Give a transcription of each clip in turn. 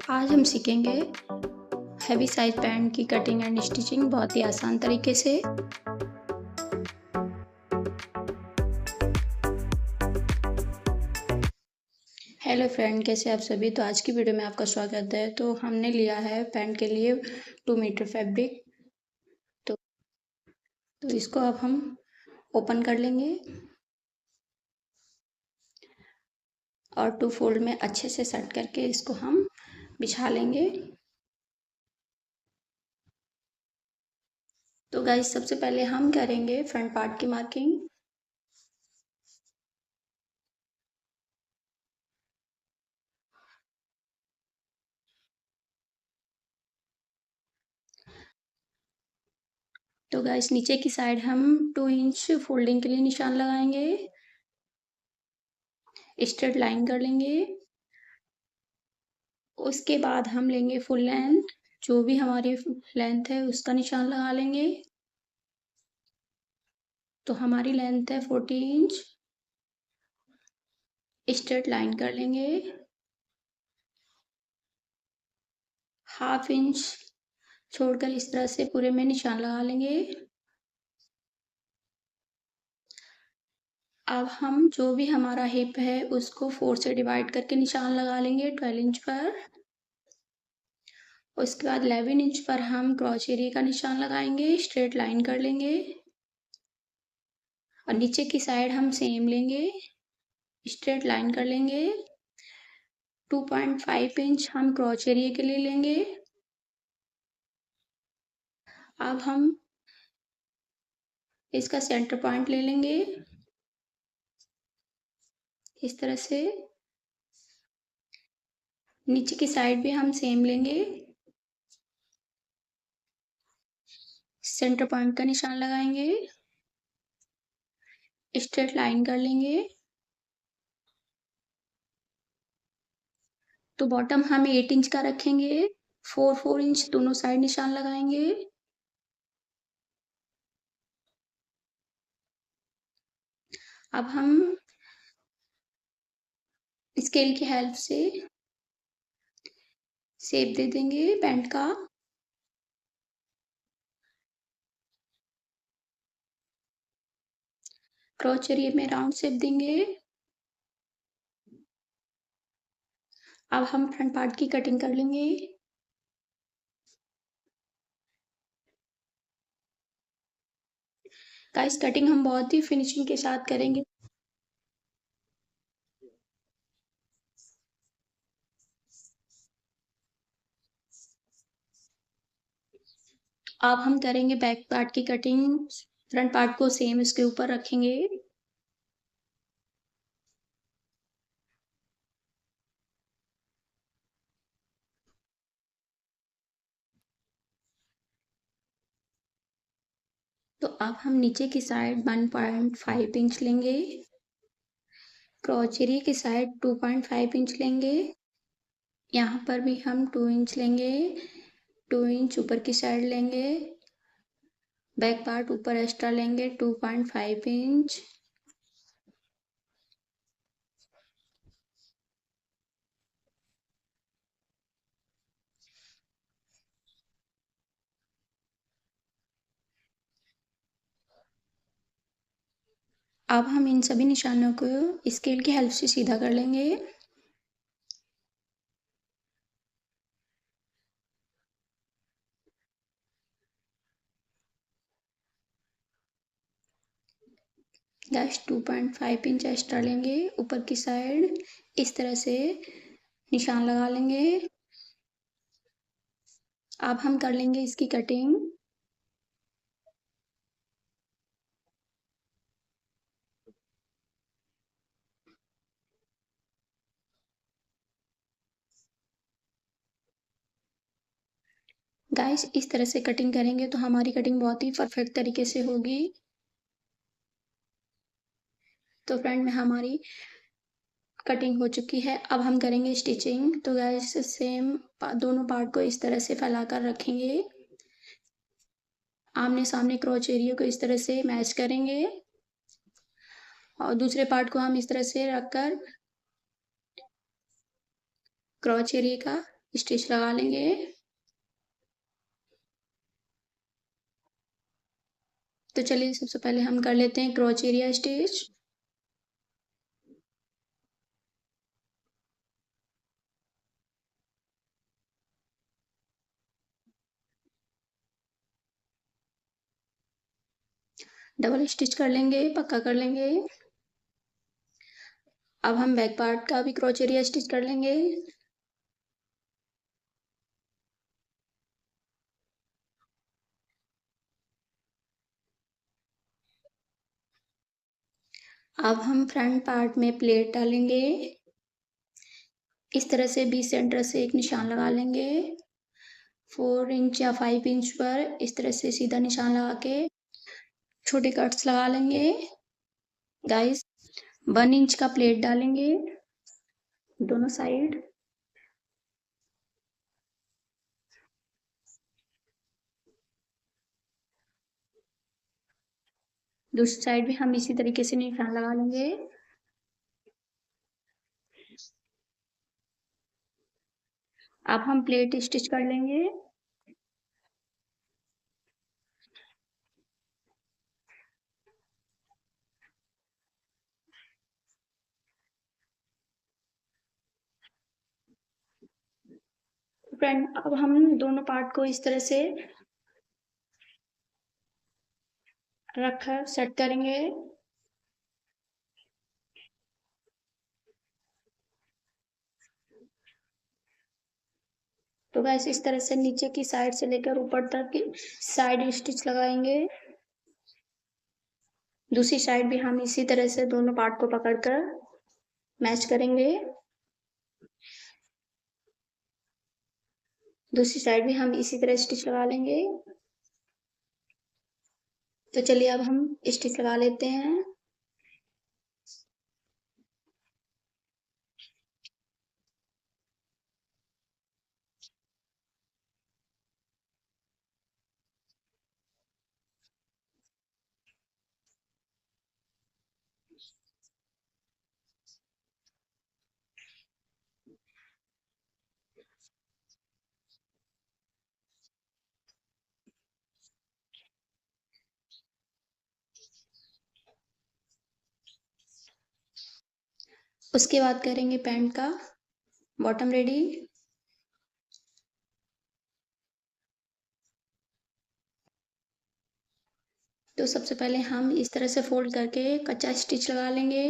आज हम सीखेंगे हैवी साइज पैंट की कटिंग एंड स्टिचिंग बहुत ही आसान तरीके से। हेलो फ्रेंड, कैसे आप सभी। तो आज की वीडियो में आपका स्वागत है। तो हमने लिया है पैंट के लिए 2 मीटर फैब्रिक। तो इसको अब हम ओपन कर लेंगे और 2 फोल्ड में अच्छे से सेट करके इसको हम बिछा लेंगे। तो गाइस, सबसे पहले हम करेंगे फ्रंट पार्ट की मार्किंग। तो गाइस, नीचे की साइड हम 2 इंच फोल्डिंग के लिए निशान लगाएंगे, स्ट्रेट लाइन कर लेंगे। उसके बाद हम लेंगे फुल लेंथ, जो भी हमारी लेंथ है उसका निशान लगा लेंगे। तो हमारी लेंथ है 40 इंच, स्ट्रेट लाइन कर लेंगे। हाफ इंच छोड़कर इस तरह से पूरे में निशान लगा लेंगे। अब हम जो भी हमारा हिप है उसको 4 से डिवाइड करके निशान लगा लेंगे 12 इंच पर। उसके बाद 11 इंच पर हम क्रॉच एरिया का निशान लगाएंगे, स्ट्रेट लाइन कर लेंगे। और नीचे की साइड हम सेम लेंगे, स्ट्रेट लाइन कर लेंगे। 2.5 इंच हम क्रॉच एरिया के लिए लेंगे। अब हम इसका सेंटर पॉइंट ले लेंगे इस तरह से। नीचे की साइड भी हम सेम लेंगे, सेंटर पॉइंट का निशान लगाएंगे, स्ट्रेट लाइन कर लेंगे। तो बॉटम हम 8 इंच का रखेंगे, 4 इंच दोनों साइड निशान लगाएंगे। अब हम स्केल की हेल्प से शेप दे देंगे पैंट का। क्रॉच एरिया में राउंड शेप देंगे। अब हम फ्रंट पार्ट की कटिंग कर लेंगे। गाइस, कटिंग हम बहुत ही फिनिशिंग के साथ करेंगे। अब हम करेंगे बैक पार्ट की कटिंग। फ्रंट पार्ट को सेम इसके ऊपर रखेंगे। तो अब हम नीचे की साइड 1.5 इंच लेंगे, क्रॉच एरिया की साइड 2.5 इंच लेंगे। यहाँ पर भी हम 2 इंच लेंगे, 2 इंच ऊपर की साइड लेंगे। बैक पार्ट ऊपर एक्स्ट्रा लेंगे 2.5 इंच। अब हम इन सभी निशानों को स्केल की हेल्प से सीधा कर लेंगे। डैश 2.5 इंच एक्स्ट्रा लेंगे, ऊपर की साइड इस तरह से निशान लगा लेंगे। अब हम कर लेंगे इसकी कटिंग। गाइस, इस तरह से कटिंग करेंगे तो हमारी कटिंग बहुत ही परफेक्ट तरीके से होगी। तो फ्रेंड में हमारी कटिंग हो चुकी है। अब हम करेंगे स्टिचिंग। तो गाइस, सेम दोनों पार्ट को इस तरह से फैलाकर रखेंगे। आमने सामने क्रॉच एरिया को इस तरह से मैच करेंगे और दूसरे पार्ट को हम इस तरह से रखकर क्रॉच एरिया का स्टिच लगा लेंगे। तो चलिए सबसे पहले हम कर लेते हैं क्रॉच एरिया स्टिच। डबल स्टिच कर लेंगे, पक्का कर लेंगे। अब हम बैक पार्ट का भी क्रॉच एरिया स्टिच कर लेंगे। अब हम फ्रंट पार्ट में प्लेट डालेंगे। इस तरह से बीच सेंटर से एक निशान लगा लेंगे। 4 इंच या 5 इंच पर इस तरह से सीधा निशान लगा के छोटे कट्स लगा लेंगे। गाइस 1 इंच का प्लेट डालेंगे दोनों साइड। दूसरी साइड भी हम इसी तरीके से निशान लगा लेंगे। अब हम प्लेट स्टिच कर लेंगे। फ्रेंड अब हम दोनों पार्ट को इस तरह से रखकर सेट करेंगे। तो वैसे इस तरह से नीचे की साइड से लेकर ऊपर तक साइड स्टिच लगाएंगे। दूसरी साइड भी हम इसी तरह से दोनों पार्ट को पकड़कर मैच करेंगे। दूसरी साइड भी हम इसी तरह स्टिच लगा लेंगे। तो चलिए अब हम स्टिच लगा लेते हैं। उसके बाद करेंगे पैंट का बॉटम रेडी। तो सबसे पहले हम इस तरह से फोल्ड करके कच्चा स्टिच लगा लेंगे।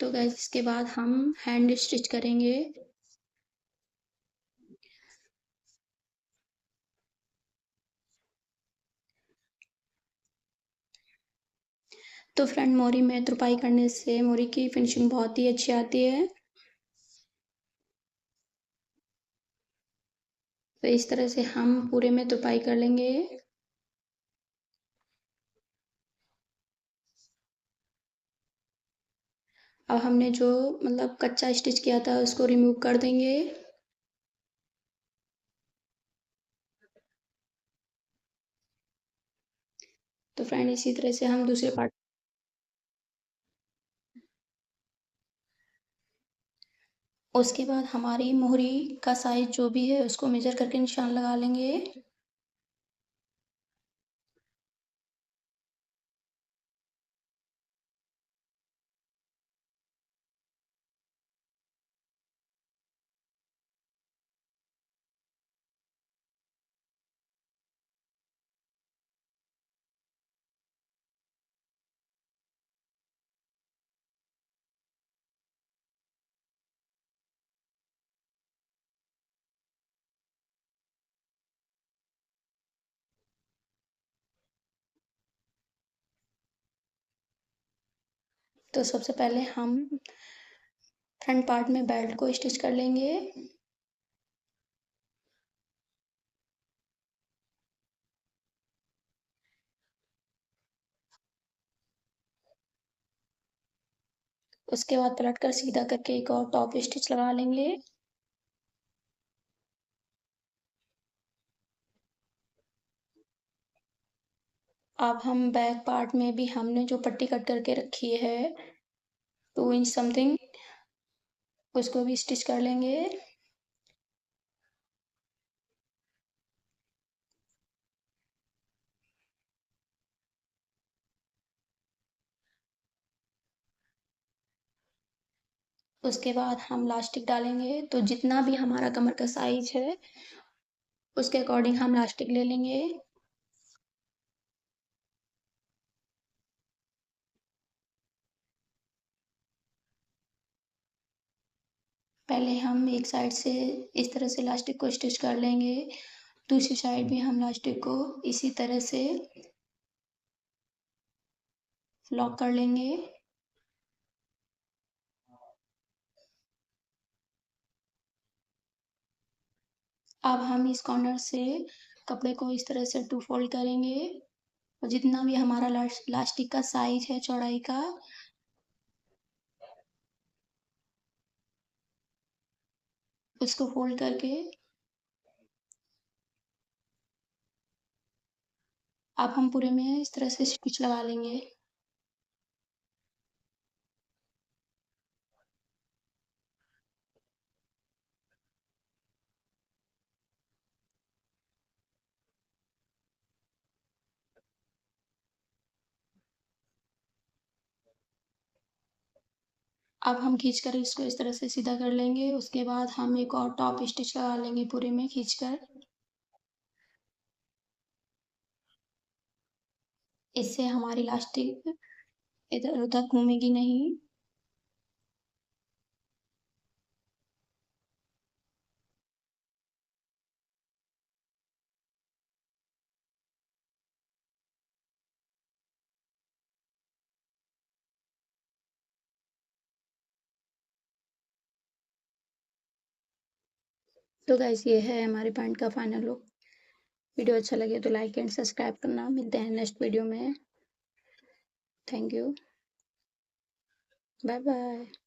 तो गाइस इसके बाद हम हैंड स्टिच करेंगे। तो फ्रंट मोरी में तुरपाई करने से मोरी की फिनिशिंग बहुत ही अच्छी आती है। तो इस तरह से हम पूरे में तुरपाई कर लेंगे। अब हमने जो मतलब कच्चा स्टिच किया था उसको रिमूव कर देंगे। तो फ्रेंड इसी तरह से हम दूसरे पार्ट। उसके बाद हमारी मोहरी का साइज जो भी है उसको मेजर करके निशान लगा लेंगे। तो सबसे पहले हम फ्रंट पार्ट में बेल्ट को स्टिच कर लेंगे। उसके बाद पलट कर सीधा करके एक और टॉप स्टिच लगा लेंगे। अब हम बैक पार्ट में भी हमने जो पट्टी कट करके रखी है 2 इंच समथिंग, उसको भी स्टिच कर लेंगे। उसके बाद हम लास्टिक डालेंगे, तो जितना भी हमारा कमर का साइज है उसके अकॉर्डिंग हम लास्टिक ले लेंगे। पहले हम एक साइड से इस तरह से लास्टिक को स्टिच कर लेंगे, दूसरी साइड भी हम लास्टिक को इसी तरह से लॉक कर लेंगे। अब हम इस कॉर्नर से कपड़े को इस तरह से 2 फोल्ड करेंगे और जितना भी हमारा लास्टिक का साइज है चौड़ाई का, उसको फोल्ड करके अब हम पूरे में इस तरह से स्टिच लगा लेंगे। अब हम खींच कर इसको इस तरह से सीधा कर लेंगे। उसके बाद हम एक और टॉप स्टिच लगा लेंगे पूरे में खींचकर। इससे हमारी लास्टिक इधर उधर घूमेगी नहीं। तो गाइस ये है हमारे पैंट का फाइनल लुक। वीडियो अच्छा लगे तो लाइक एंड सब्सक्राइब करना। मिलते हैं नेक्स्ट वीडियो में। Thank you. Bye bye.